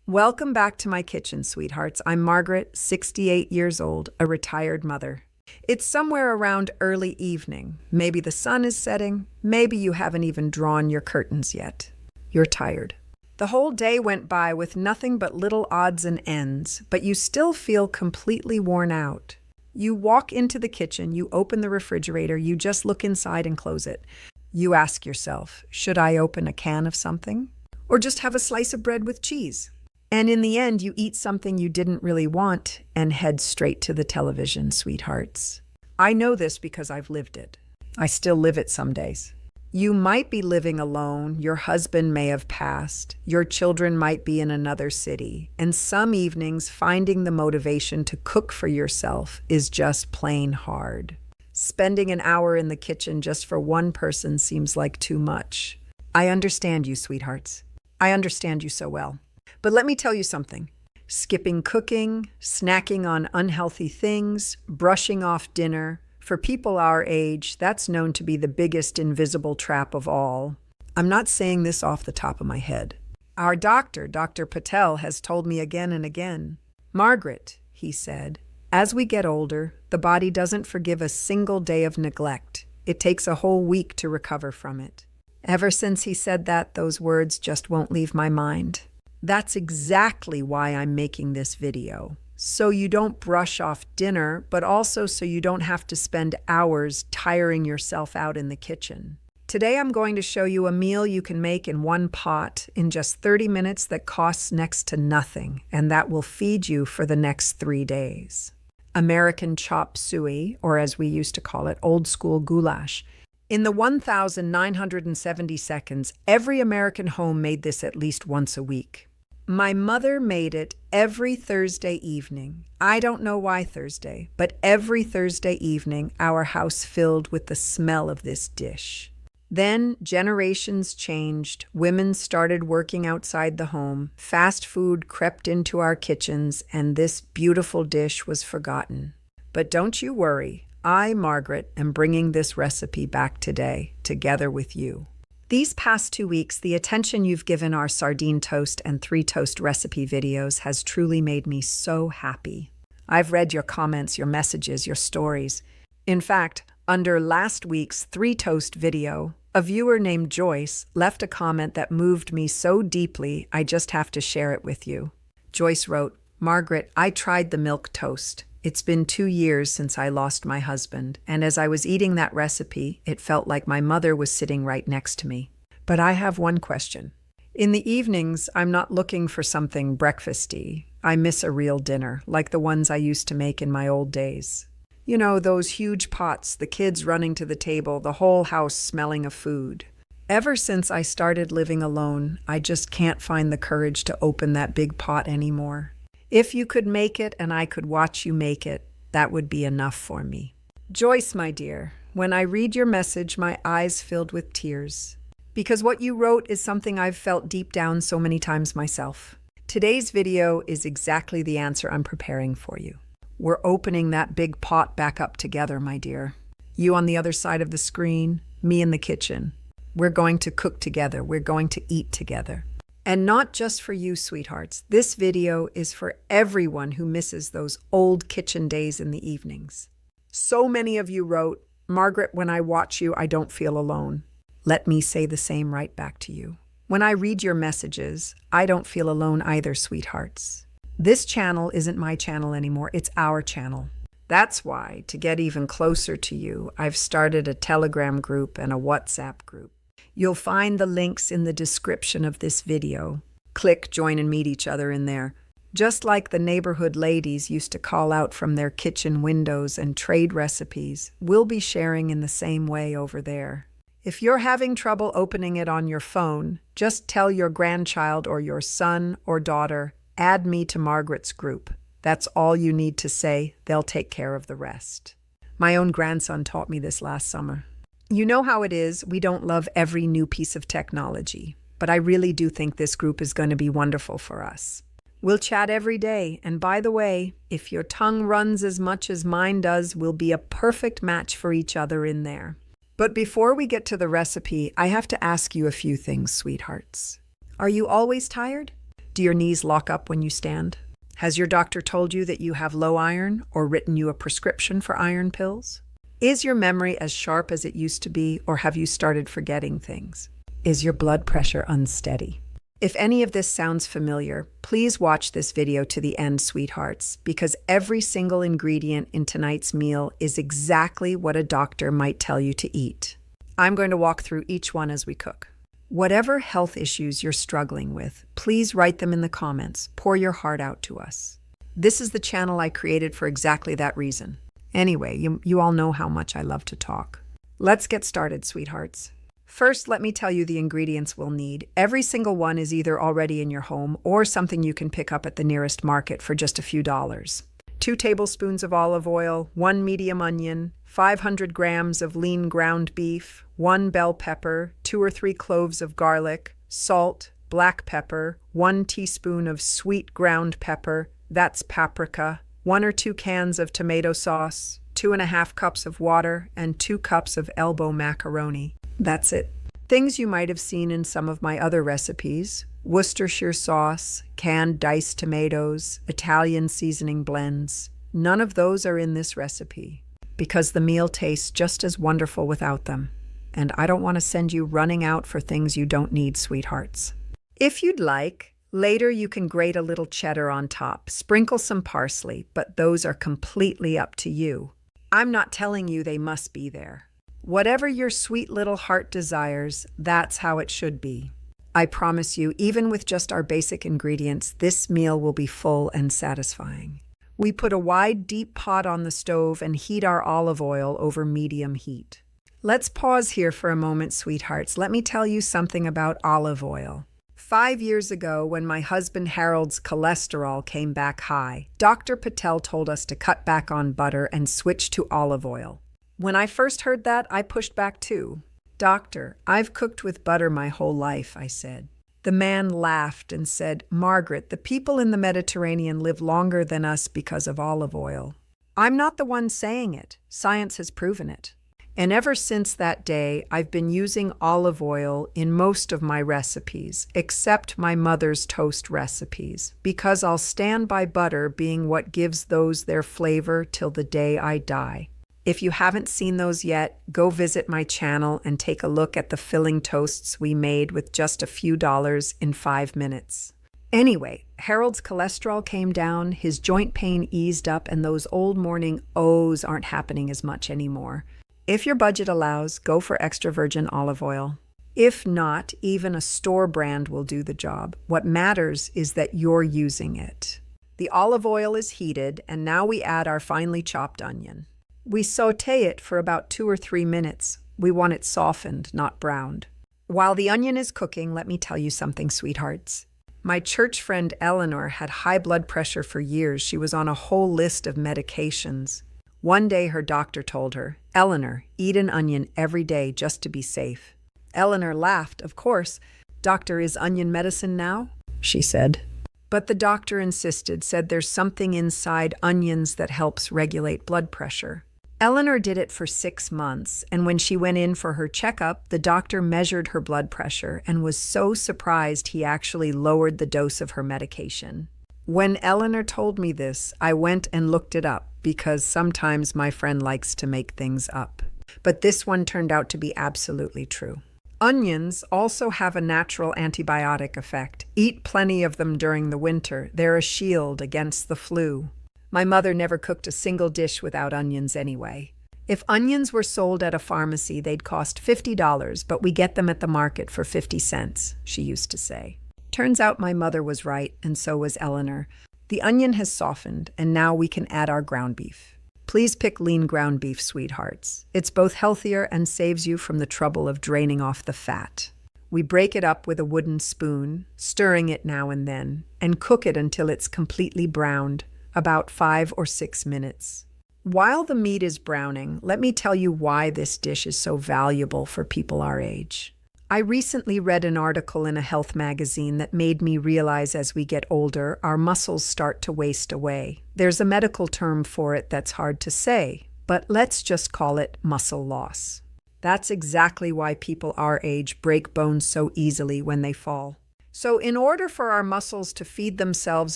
Welcome back to my kitchen, sweethearts. I'm Margaret, 68 years old, a retired mother. It's somewhere around early evening. Maybe the sun is setting. Maybe you haven't even drawn your curtains yet. You're tired. The whole day went by with nothing but little odds and ends, but you still feel completely worn out. You walk into the kitchen, you open the refrigerator, you just look inside and close it. You ask yourself, should I open a can of something? Or just have a slice of bread with cheese? And in the end, you eat something you didn't really want and head straight to the television, sweethearts. I know this because I've lived it. I still live it some days. You might be living alone, your husband may have passed, your children might be in another city, and some evenings finding the motivation to cook for yourself is just plain hard. Spending an hour in the kitchen just for one person seems like too much. I understand you, sweethearts. I understand you so well. But let me tell you something. Skipping cooking, snacking on unhealthy things, brushing off dinner, for people our age, that's known to be the biggest invisible trap of all. I'm not saying this off the top of my head. Our doctor, Dr. Patel, has told me again and again. Margaret, he said, as we get older, the body doesn't forgive a single day of neglect. It takes a whole week to recover from it. Ever since he said that, those words just won't leave my mind. That's exactly why I'm making this video. So you don't brush off dinner, but also so you don't have to spend hours tiring yourself out in the kitchen. Today I'm going to show you a meal you can make in one pot in just 30 minutes that costs next to nothing, and that will feed you for the next 3 days. American Chop Suey, or as we used to call it, Old School Goulash. In the 1,970 seconds, every American home made this at least once a week. My mother made it every Thursday evening. I don't know why Thursday, but every Thursday evening, our house filled with the smell of this dish. Then generations changed. Women started working outside the home. Fast food crept into our kitchens, and this beautiful dish was forgotten. But don't you worry. I, Margaret, am bringing this recipe back today, together with you. These past 2 weeks, the attention you've given our sardine toast and 3 toast recipe videos has truly made me so happy. I've read your comments, your messages, your stories. In fact, under last week's 3 toast video, a viewer named Joyce left a comment that moved me so deeply, I just have to share it with you. Joyce wrote, Margaret, I tried the milk toast. It's been 2 years since I lost my husband, and as I was eating that recipe, it felt like my mother was sitting right next to me. But I have one question. In the evenings, I'm not looking for something breakfasty. I miss a real dinner, like the ones I used to make in my old days. You know, those huge pots, the kids running to the table, the whole house smelling of food. Ever since I started living alone, I just can't find the courage to open that big pot anymore. If you could make it and I could watch you make it, that would be enough for me. Joyce, my dear, when I read your message, my eyes filled with tears. Because what you wrote is something I've felt deep down so many times myself. Today's video is exactly the answer I'm preparing for you. We're opening that big pot back up together, my dear. You on the other side of the screen, me in the kitchen. We're going to cook together. We're going to eat together. And not just for you, sweethearts. This video is for everyone who misses those old kitchen days in the evenings. So many of you wrote, Margaret, when I watch you, I don't feel alone. Let me say the same right back to you. When I read your messages, I don't feel alone either, sweethearts. This channel isn't my channel anymore, it's our channel. That's why, to get even closer to you, I've started a Telegram group and a WhatsApp group. You'll find the links in the description of this video. Click, join, and meet each other in there. Just like the neighborhood ladies used to call out from their kitchen windows and trade recipes, we'll be sharing in the same way over there. If you're having trouble opening it on your phone, just tell your grandchild or your son or daughter, add me to Margaret's group. That's all you need to say. They'll take care of the rest. My own grandson taught me this last summer. You know how it is, we don't love every new piece of technology, but I really do think this group is going to be wonderful for us. We'll chat every day, and by the way, if your tongue runs as much as mine does, we'll be a perfect match for each other in there. But before we get to the recipe, I have to ask you a few things, sweethearts. Are you always tired? Do your knees lock up when you stand? Has your doctor told you that you have low iron or written you a prescription for iron pills? Is your memory as sharp as it used to be, or have you started forgetting things? Is your blood pressure unsteady? If any of this sounds familiar, please watch this video to the end, sweethearts, because every single ingredient in tonight's meal is exactly what a doctor might tell you to eat. I'm going to walk through each one as we cook. Whatever health issues you're struggling with, please write them in the comments. Pour your heart out to us. This is the channel I created for exactly that reason. Anyway, you all know how much I love to talk. Let's get started, sweethearts. First, let me tell you the ingredients we'll need. Every single one is either already in your home or something you can pick up at the nearest market for just a few dollars. 2 tablespoons of olive oil, 1 medium onion, 500 grams of lean ground beef, 1 bell pepper, 2 or 3 cloves of garlic, salt, black pepper, 1 teaspoon of sweet ground pepper, that's paprika, 1 or 2 cans of tomato sauce, 2.5 cups of water, and 2 cups of elbow macaroni. That's it. Things you might have seen in some of my other recipes: Worcestershire sauce, canned diced tomatoes, Italian seasoning blends. None of those are in this recipe because the meal tastes just as wonderful without them. And I don't want to send you running out for things you don't need, sweethearts. If you'd like, later you can grate a little cheddar on top, sprinkle some parsley, but those are completely up to you. I'm not telling you they must be there. Whatever your sweet little heart desires, that's how it should be. I promise you, even with just our basic ingredients, this meal will be full and satisfying. We put a wide, deep pot on the stove and heat our olive oil over medium heat. Let's pause here for a moment, sweethearts. Let me tell you something about olive oil. 5 years ago, when my husband Harold's cholesterol came back high, Dr. Patel told us to cut back on butter and switch to olive oil. When I first heard that, I pushed back too. "Doctor, I've cooked with butter my whole life," I said. The man laughed and said, "Margaret, the people in the Mediterranean live longer than us because of olive oil." I'm not the one saying it. Science has proven it. And ever since that day, I've been using olive oil in most of my recipes, except my mother's toast recipes, because I'll stand by butter being what gives those their flavor till the day I die. If you haven't seen those yet, go visit my channel and take a look at the filling toasts we made with just a few dollars in 5 minutes. Anyway, Harold's cholesterol came down, his joint pain eased up, and those old morning ohs aren't happening as much anymore. If your budget allows, go for extra virgin olive oil. If not, even a store brand will do the job. What matters is that you're using it. The olive oil is heated, and now we add our finely chopped onion. We sauté it for about 2 or 3 minutes. We want it softened, not browned. While the onion is cooking, let me tell you something, sweethearts. My church friend Eleanor had high blood pressure for years. She was on a whole list of medications. One day her doctor told her, "Eleanor, eat an onion every day just to be safe." Eleanor laughed, of course. "Doctor, is onion medicine now?" she said. But the doctor insisted, said there's something inside onions that helps regulate blood pressure. Eleanor did it for 6 months, and when she went in for her checkup, the doctor measured her blood pressure and was so surprised he actually lowered the dose of her medication. When Eleanor told me this, I went and looked it up, because sometimes my friend likes to make things up. But this one turned out to be absolutely true. Onions also have a natural antibiotic effect. Eat plenty of them during the winter. They're a shield against the flu. My mother never cooked a single dish without onions anyway. If onions were sold at a pharmacy, they'd cost $50, but we get them at the market for 50 cents, she used to say. Turns out my mother was right, and so was Eleanor. The onion has softened, and now we can add our ground beef. Please pick lean ground beef, sweethearts. It's both healthier and saves you from the trouble of draining off the fat. We break it up with a wooden spoon, stirring it now and then, and cook it until it's completely browned, about 5 or 6 minutes. While the meat is browning, let me tell you why this dish is so valuable for people our age. I recently read an article in a health magazine that made me realize as we get older, our muscles start to waste away. There's a medical term for it that's hard to say, but let's just call it muscle loss. That's exactly why people our age break bones so easily when they fall. So, in order for our muscles to feed themselves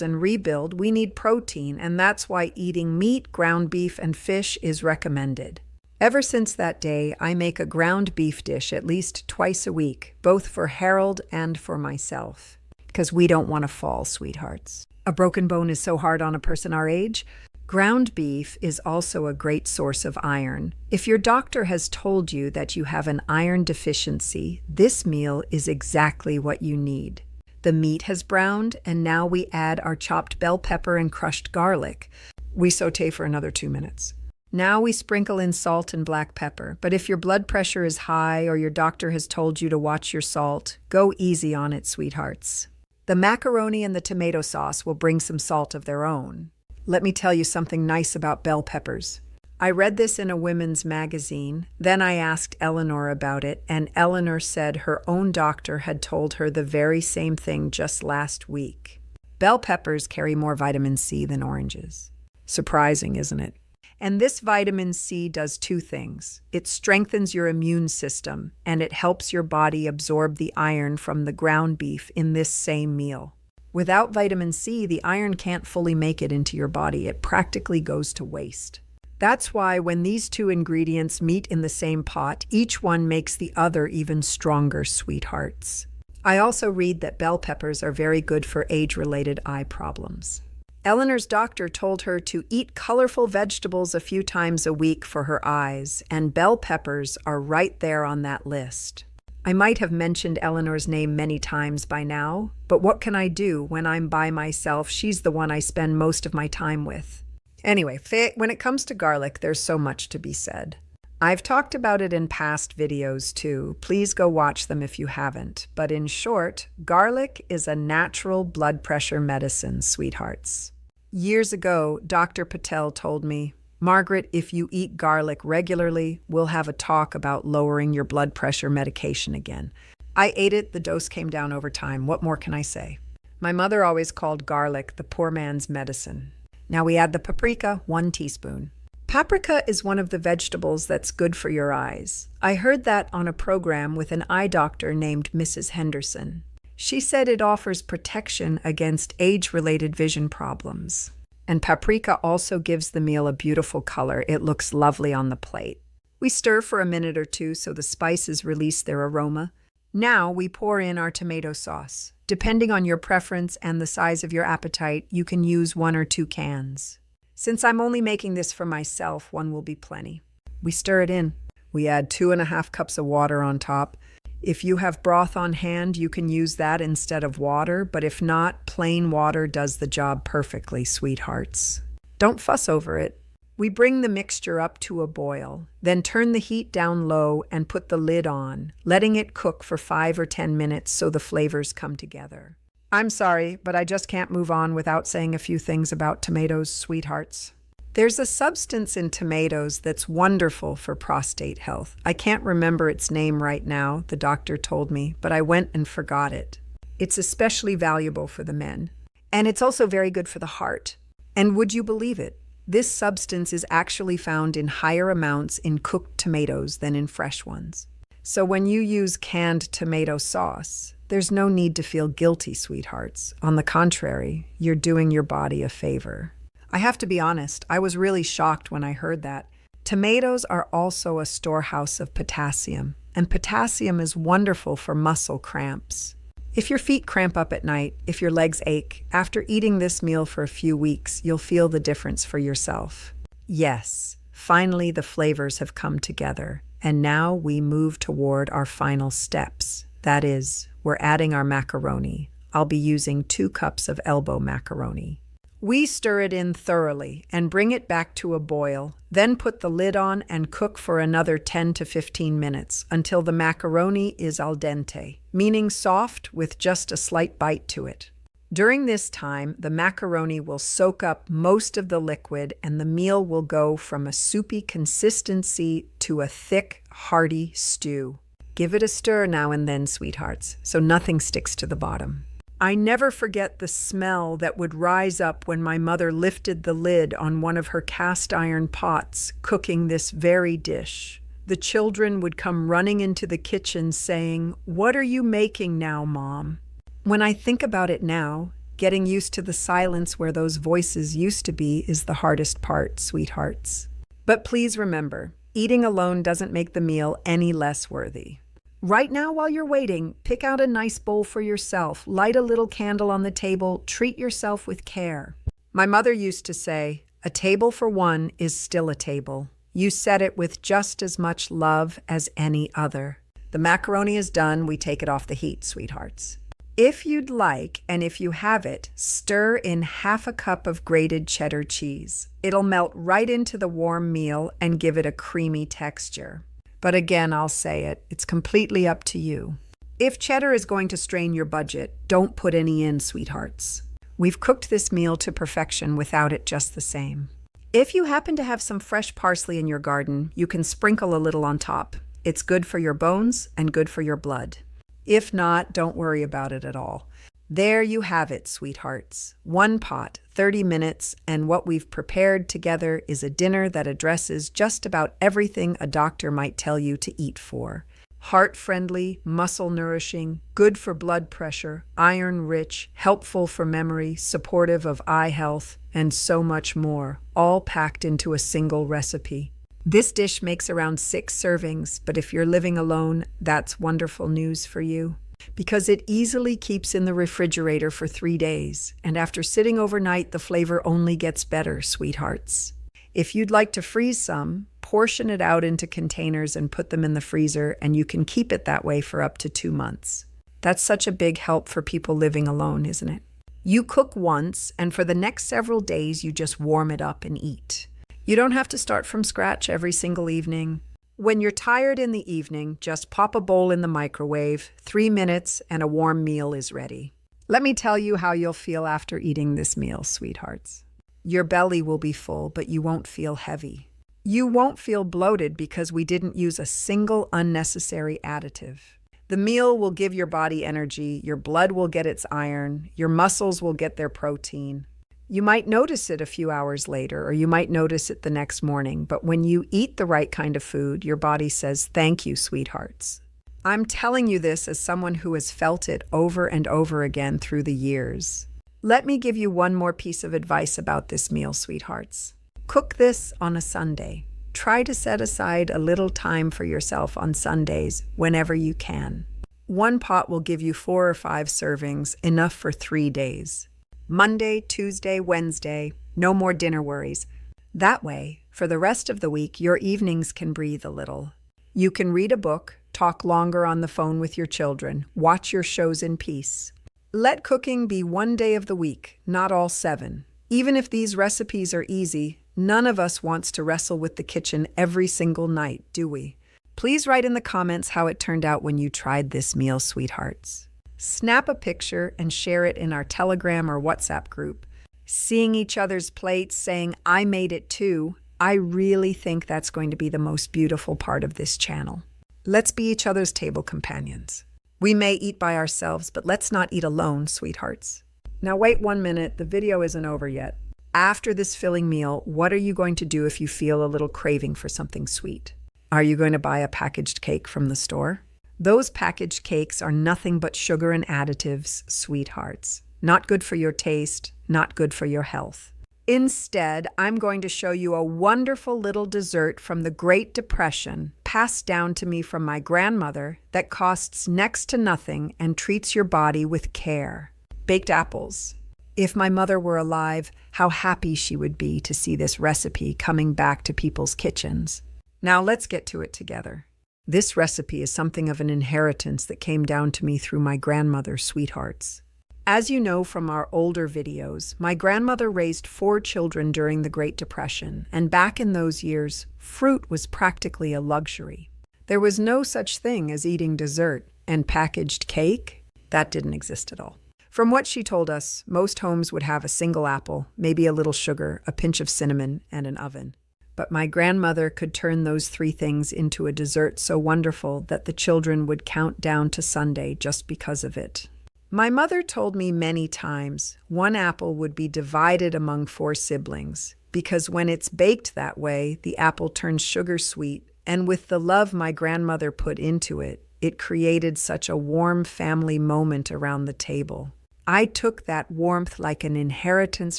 and rebuild, we need protein, and that's why eating meat, ground beef, and fish is recommended. Ever since that day, I make a ground beef dish at least twice a week, both for Harold and for myself. Because we don't want to fall, sweethearts. A broken bone is so hard on a person our age. Ground beef is also a great source of iron. If your doctor has told you that you have an iron deficiency, this meal is exactly what you need. The meat has browned, and now we add our chopped bell pepper and crushed garlic. We sauté for another 2 minutes. Now we sprinkle in salt and black pepper, but if your blood pressure is high or your doctor has told you to watch your salt, go easy on it, sweethearts. The macaroni and the tomato sauce will bring some salt of their own. Let me tell you something nice about bell peppers. I read this in a women's magazine. Then I asked Eleanor about it, and Eleanor said her own doctor had told her the very same thing just last week. Bell peppers carry more vitamin C than oranges. Surprising, isn't it? And this vitamin C does 2 things. It strengthens your immune system, and it helps your body absorb the iron from the ground beef in this same meal. Without vitamin C, the iron can't fully make it into your body. It practically goes to waste. That's why when these 2 ingredients meet in the same pot, each one makes the other even stronger, sweethearts. I also read that bell peppers are very good for age-related eye problems. Eleanor's doctor told her to eat colorful vegetables a few times a week for her eyes, and bell peppers are right there on that list. I might have mentioned Eleanor's name many times by now, but what can I do when I'm by myself? She's the one I spend most of my time with. Anyway, when it comes to garlic, there's so much to be said. I've talked about it in past videos too. Please go watch them if you haven't. But in short, garlic is a natural blood pressure medicine, sweethearts. Years ago, Dr. Patel told me, Margaret, if you eat garlic regularly, we'll have a talk about lowering your blood pressure medication again. I ate it, the dose came down over time. What more can I say? My mother always called garlic the poor man's medicine. Now we add the paprika, 1 teaspoon. Paprika is one of the vegetables that's good for your eyes. I heard that on a program with an eye doctor named Mrs. Henderson. She said it offers protection against age-related vision problems. And paprika also gives the meal a beautiful color. It looks lovely on the plate. We stir for a minute or 2 so the spices release their aroma. Now we pour in our tomato sauce. Depending on your preference and the size of your appetite, you can use 1 or 2 cans. Since I'm only making this for myself, 1 will be plenty. We stir it in. We add 2.5 cups of water on top. If you have broth on hand, you can use that instead of water, but if not, plain water does the job perfectly, sweethearts. Don't fuss over it. We bring the mixture up to a boil, then turn the heat down low and put the lid on, letting it cook for 5 or 10 minutes so the flavors come together. I'm sorry, but I just can't move on without saying a few things about tomatoes, sweethearts. There's a substance in tomatoes that's wonderful for prostate health. I can't remember its name right now, the doctor told me, but I went and forgot it. It's especially valuable for the men. And it's also very good for the heart. And would you believe it? This substance is actually found in higher amounts in cooked tomatoes than in fresh ones. So when you use canned tomato sauce, there's no need to feel guilty, sweethearts. On the contrary, you're doing your body a favor. I have to be honest, I was really shocked when I heard that. Tomatoes are also a storehouse of potassium, and potassium is wonderful for muscle cramps. If your feet cramp up at night, if your legs ache, after eating this meal for a few weeks, you'll feel the difference for yourself. Yes, finally the flavors have come together, and now we move toward our final steps. That is, we're adding our macaroni. I'll be using 2 cups of elbow macaroni. We stir it in thoroughly and bring it back to a boil, then put the lid on and cook for another 10 to 15 minutes until the macaroni is al dente, meaning soft with just a slight bite to it. During this time, the macaroni will soak up most of the liquid and the meal will go from a soupy consistency to a thick, hearty stew. Give it a stir now and then, sweethearts, so nothing sticks to the bottom. I never forget the smell that would rise up when my mother lifted the lid on one of her cast iron pots cooking this very dish. The children would come running into the kitchen saying, "What are you making now, Mom?" When I think about it now, getting used to the silence where those voices used to be is the hardest part, sweethearts. But please remember, eating alone doesn't make the meal any less worthy. Right now, while you're waiting, pick out a nice bowl for yourself, light a little candle on the table, treat yourself with care. My mother used to say, "A table for one is still a table. You set it with just as much love as any other." The macaroni is done, we take it off the heat, sweethearts. If you'd like, and if you have it, stir in half a cup of grated cheddar cheese. It'll melt right into the warm meal and give it a creamy texture. But again, I'll say it, it's completely up to you. If cheddar is going to strain your budget, don't put any in, sweethearts. We've cooked this meal to perfection without it just the same. If you happen to have some fresh parsley in your garden, you can sprinkle a little on top. It's good for your bones and good for your blood. If not, don't worry about it at all. There you have it, sweethearts. One pot, 30 minutes, and what we've prepared together is a dinner that addresses just about everything a doctor might tell you to eat for. Heart-friendly, muscle-nourishing, good for blood pressure, iron-rich, helpful for memory, supportive of eye health, and so much more, all packed into a single recipe. This dish makes around 6 servings, but if you're living alone, that's wonderful news for you, because it easily keeps in the refrigerator for 3 days, and after sitting overnight, the flavor only gets better, sweethearts. If you'd like to freeze some, portion it out into containers and put them in the freezer, and you can keep it that way for up to 2 months. That's such a big help for people living alone, isn't it? You cook once, and for the next several days, you just warm it up and eat. You don't have to start from scratch every single evening. When you're tired in the evening, just pop a bowl in the microwave, 3 minutes, and a warm meal is ready. Let me tell you how you'll feel after eating this meal, sweethearts. Your belly will be full, but you won't feel heavy. You won't feel bloated because we didn't use a single unnecessary additive. The meal will give your body energy, your blood will get its iron, your muscles will get their protein. You might notice it a few hours later, or you might notice it the next morning, but when you eat the right kind of food, your body says, "Thank you, sweethearts." I'm telling you this as someone who has felt it over and over again through the years. Let me give you one more piece of advice about this meal, sweethearts. Cook this on a Sunday. Try to set aside a little time for yourself on Sundays whenever you can. One pot will give you 4 or 5 servings, enough for 3 days. Monday, Tuesday, Wednesday, no more dinner worries. That way, for the rest of the week, your evenings can breathe a little. You can read a book, talk longer on the phone with your children, watch your shows in peace. Let cooking be 1 day of the week, not all 7. Even if these recipes are easy, none of us wants to wrestle with the kitchen every single night, do we? Please write in the comments how it turned out when you tried this meal, sweethearts. Snap a picture and share it in our Telegram or WhatsApp group. Seeing each other's plates, saying, "I made it too," I really think that's going to be the most beautiful part of this channel. Let's be each other's table companions. We may eat by ourselves, but let's not eat alone, sweethearts. Now wait 1 minute, the video isn't over yet. After this filling meal, what are you going to do if you feel a little craving for something sweet? Are you going to buy a packaged cake from the store? Those packaged cakes are nothing but sugar and additives, sweethearts. Not good for your taste, not good for your health. Instead, I'm going to show you a wonderful little dessert from the Great Depression, passed down to me from my grandmother, that costs next to nothing and treats your body with care. Baked apples. If my mother were alive, how happy she would be to see this recipe coming back to people's kitchens. Now let's get to it together. This recipe is something of an inheritance that came down to me through my grandmother, sweethearts. As you know from our older videos, my grandmother raised 4 children during the Great Depression, and back in those years, fruit was practically a luxury. There was no such thing as eating dessert, and packaged cake? That didn't exist at all. From what she told us, most homes would have a single apple, maybe a little sugar, a pinch of cinnamon, and an oven. But my grandmother could turn those 3 things into a dessert so wonderful that the children would count down to Sunday just because of it. My mother told me many times 1 apple would be divided among 4 siblings, because when it's baked that way, the apple turns sugar sweet, and with the love my grandmother put into it, It created such a warm family moment around the table. I took that warmth like an inheritance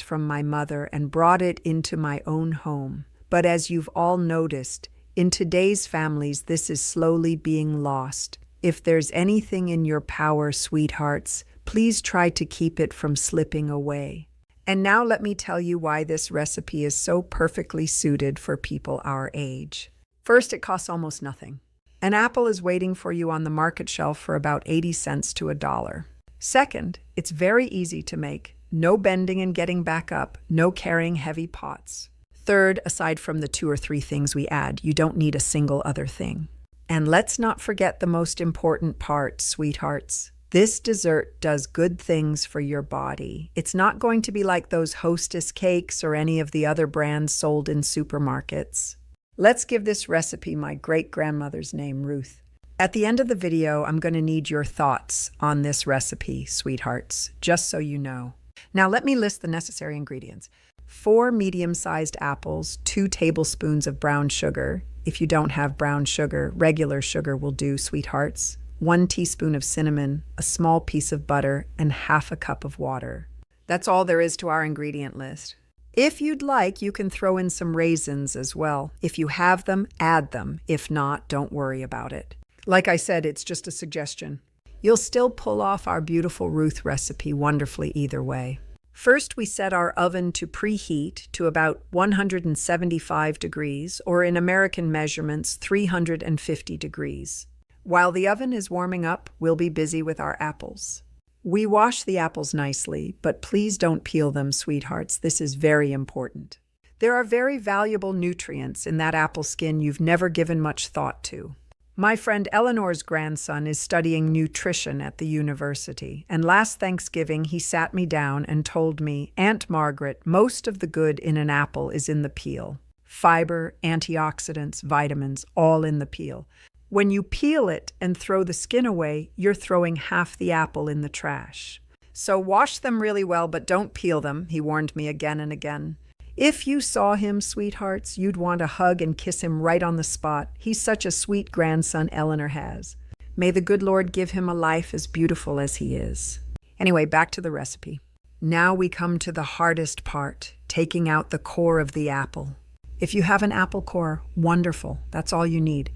from my mother and brought it into my own home. But as you've all noticed, in today's families, this is slowly being lost. If there's anything in your power, sweethearts, please try to keep it from slipping away. And now let me tell you why this recipe is so perfectly suited for people our age. First, it costs almost nothing. An apple is waiting for you on the market shelf for about 80 cents to $1. Second, it's very easy to make. No bending and getting back up, no carrying heavy pots. Third, aside from the 2 or 3 things we add, you don't need a single other thing. And let's not forget the most important part, sweethearts. This dessert does good things for your body. It's not going to be like those Hostess cakes or any of the other brands sold in supermarkets. Let's give this recipe my great-grandmother's name, Ruth. At the end of the video, I'm going to need your thoughts on this recipe, sweethearts, just so you know. Now let me list the necessary ingredients. 4 medium-sized apples, 2 tablespoons of brown sugar. If you don't have brown sugar, regular sugar will do, sweethearts. 1 teaspoon of cinnamon, a small piece of butter, and half a cup of water. That's all there is to our ingredient list. If you'd like, you can throw in some raisins as well. If you have them, add them. If not, don't worry about it. Like I said, it's just a suggestion. You'll still pull off our beautiful Ruth recipe wonderfully either way. First, we set our oven to preheat to about 175 degrees, or in American measurements, 350 degrees. While the oven is warming up, we'll be busy with our apples. We wash the apples nicely, but please don't peel them, sweethearts. This is very important. There are very valuable nutrients in that apple skin you've never given much thought to. My friend Eleanor's grandson is studying nutrition at the university, and last Thanksgiving he sat me down and told me, Aunt Margaret, most of the good in an apple is in the peel. Fiber, antioxidants, vitamins, all in the peel. When you peel it and throw the skin away, you're throwing half the apple in the trash. So wash them really well, but don't peel them, he warned me again and again. If you saw him, sweethearts, you'd want to hug and kiss him right on the spot. He's such a sweet grandson Eleanor has. May the good Lord give him a life as beautiful as he is. Anyway, back to the recipe. Now we come to the hardest part, taking out the core of the apple. If you have an apple core, wonderful. That's all you need.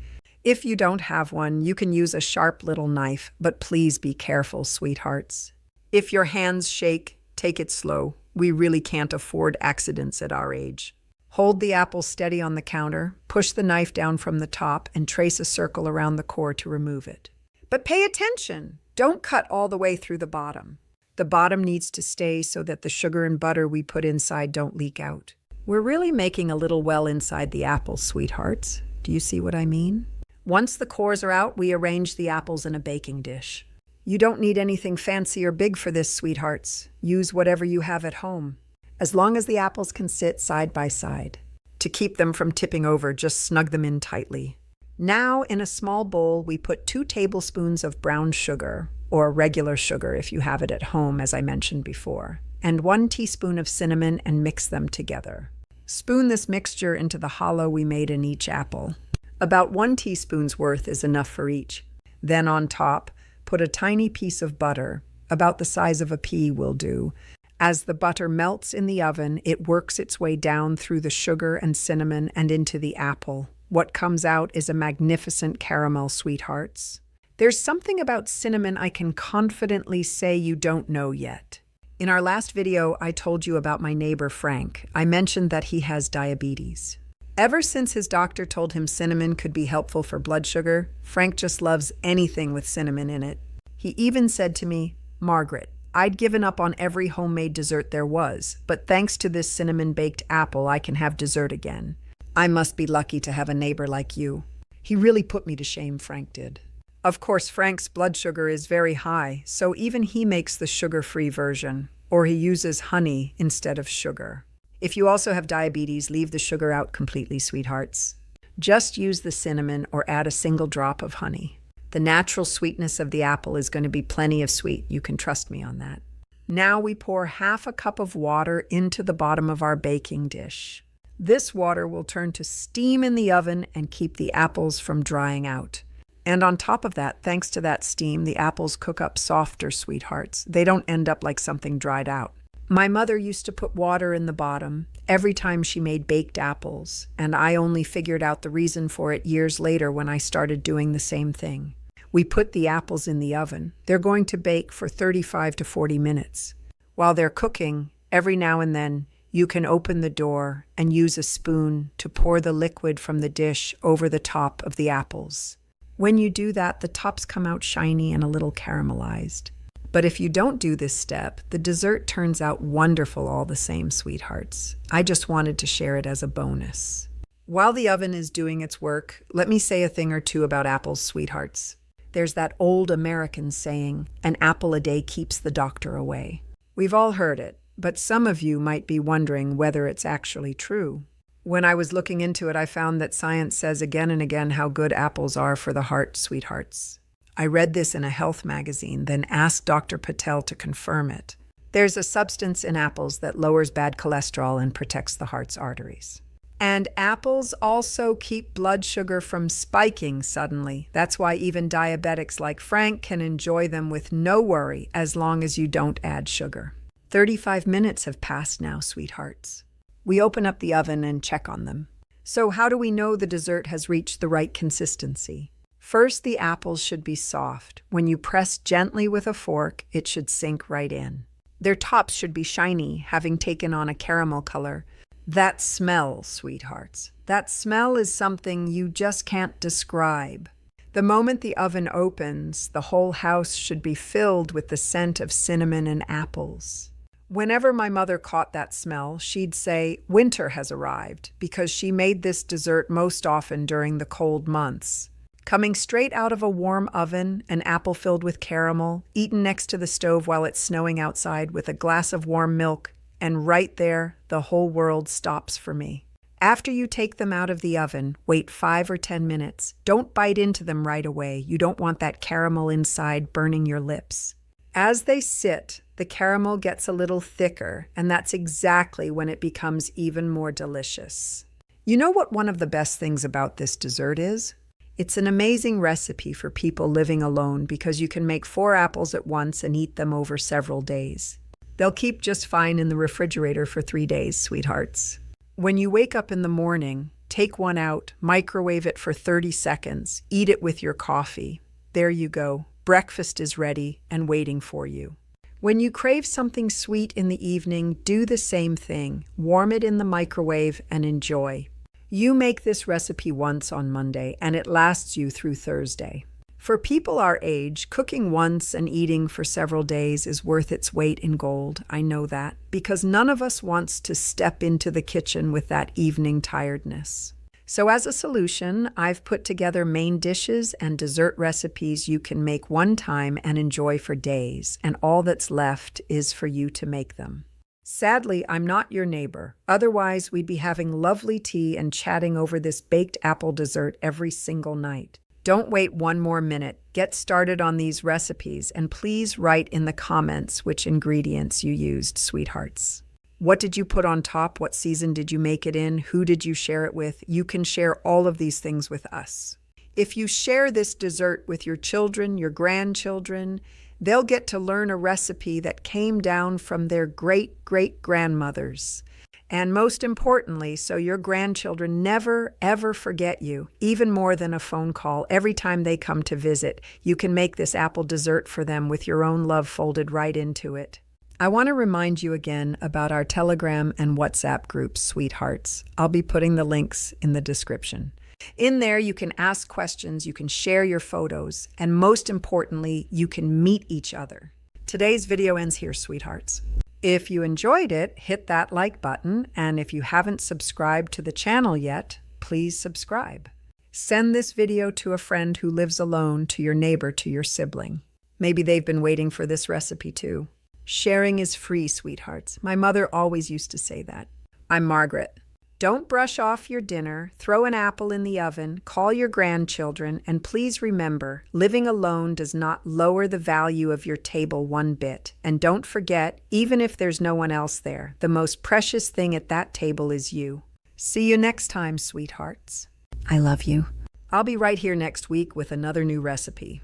If you don't have one, you can use a sharp little knife, but please be careful, sweethearts. If your hands shake, take it slow. We really can't afford accidents at our age. Hold the apple steady on the counter, push the knife down from the top, and trace a circle around the core to remove it. But pay attention! Don't cut all the way through the bottom. The bottom needs to stay so that the sugar and butter we put inside don't leak out. We're really making a little well inside the apples, sweethearts. Do you see what I mean? Once the cores are out, we arrange the apples in a baking dish. You don't need anything fancy or big for this, sweethearts. Use whatever you have at home, as long as the apples can sit side by side. To keep them from tipping over, just snug them in tightly. Now, in a small bowl, we put 2 tablespoons of brown sugar, or regular sugar if you have it at home, as I mentioned before, and 1 teaspoon of cinnamon and mix them together. Spoon this mixture into the hollow we made in each apple. About 1 teaspoon's worth is enough for each. Then on top, put a tiny piece of butter, about the size of a pea will do. As the butter melts in the oven, it works its way down through the sugar and cinnamon and into the apple. What comes out is a magnificent caramel, sweethearts. There's something about cinnamon I can confidently say you don't know yet. In our last video, I told you about my neighbor Frank. I mentioned that he has diabetes. Ever since his doctor told him cinnamon could be helpful for blood sugar, Frank just loves anything with cinnamon in it. He even said to me, Margaret, I'd given up on every homemade dessert there was, but thanks to this cinnamon-baked apple, I can have dessert again. I must be lucky to have a neighbor like you. He really put me to shame, Frank did. Of course, Frank's blood sugar is very high, so even he makes the sugar-free version, or he uses honey instead of sugar. If you also have diabetes, leave the sugar out completely, sweethearts. Just use the cinnamon or add a single drop of honey. The natural sweetness of the apple is going to be plenty of sweet. You can trust me on that. Now we pour half a cup of water into the bottom of our baking dish. This water will turn to steam in the oven and keep the apples from drying out. And on top of that, thanks to that steam, the apples cook up softer, sweethearts. They don't end up like something dried out. My mother used to put water in the bottom every time she made baked apples, and I only figured out the reason for it years later when I started doing the same thing. We put the apples in the oven. They're going to bake for 35 to 40 minutes. While they're cooking, every now and then, you can open the door and use a spoon to pour the liquid from the dish over the top of the apples. When you do that, the tops come out shiny and a little caramelized. But if you don't do this step, the dessert turns out wonderful all the same, sweethearts. I just wanted to share it as a bonus. While the oven is doing its work, let me say a thing or two about apples, sweethearts. There's that old American saying, "An apple a day keeps the doctor away." We've all heard it, but some of you might be wondering whether it's actually true. When I was looking into it, I found that science says again and again how good apples are for the heart, sweethearts. I read this in a health magazine, then asked Dr. Patel to confirm it. There's a substance in apples that lowers bad cholesterol and protects the heart's arteries. And apples also keep blood sugar from spiking suddenly. That's why even diabetics like Frank can enjoy them with no worry as long as you don't add sugar. 35 minutes have passed now, sweethearts. We open up the oven and check on them. So how do we know the dessert has reached the right consistency? First, the apples should be soft. When you press gently with a fork, it should sink right in. Their tops should be shiny, having taken on a caramel color. That smell, sweethearts, that smell is something you just can't describe. The moment the oven opens, the whole house should be filled with the scent of cinnamon and apples. Whenever my mother caught that smell, she'd say, "Winter has arrived," because she made this dessert most often during the cold months. Coming straight out of a warm oven, an apple filled with caramel, eaten next to the stove while it's snowing outside with a glass of warm milk, and right there, the whole world stops for me. After you take them out of the oven, wait 5 or 10 minutes. Don't bite into them right away. You don't want that caramel inside burning your lips. As they sit, the caramel gets a little thicker, and that's exactly when it becomes even more delicious. You know what one of the best things about this dessert is? It's an amazing recipe for people living alone because you can make 4 apples at once and eat them over several days. They'll keep just fine in the refrigerator for 3 days, sweethearts. When you wake up in the morning, take one out, microwave it for 30 seconds, eat it with your coffee. There you go. Breakfast is ready and waiting for you. When you crave something sweet in the evening, do the same thing. Warm it in the microwave and enjoy. You make this recipe once on Monday, and it lasts you through Thursday. For people our age, cooking once and eating for several days is worth its weight in gold. I know that, because none of us wants to step into the kitchen with that evening tiredness. So as a solution, I've put together main dishes and dessert recipes you can make one time and enjoy for days, and all that's left is for you to make them. Sadly, I'm not your neighbor. Otherwise, we'd be having lovely tea and chatting over this baked apple dessert every single night. Don't wait one more minute. Get started on these recipes, and please write in the comments which ingredients you used, sweethearts. What did you put on top? What season did you make it in? Who did you share it with? You can share all of these things with us. If you share this dessert with your children, your grandchildren, they'll get to learn a recipe that came down from their great-great-grandmothers. And most importantly, so your grandchildren never, ever forget you, even more than a phone call. Every time they come to visit, you can make this apple dessert for them with your own love folded right into it. I want to remind you again about our Telegram and WhatsApp groups, sweethearts. I'll be putting the links in the description. In there, you can ask questions, you can share your photos, and most importantly, you can meet each other. Today's video ends here, sweethearts. If you enjoyed it, hit that like button, and if you haven't subscribed to the channel yet, please subscribe. Send this video to a friend who lives alone, to your neighbor, to your sibling. Maybe they've been waiting for this recipe too. Sharing is free, sweethearts. My mother always used to say that. I'm Margaret. Don't brush off your dinner, throw an apple in the oven, call your grandchildren, and please remember, living alone does not lower the value of your table one bit. And don't forget, even if there's no one else there, the most precious thing at that table is you. See you next time, sweethearts. I love you. I'll be right here next week with another new recipe.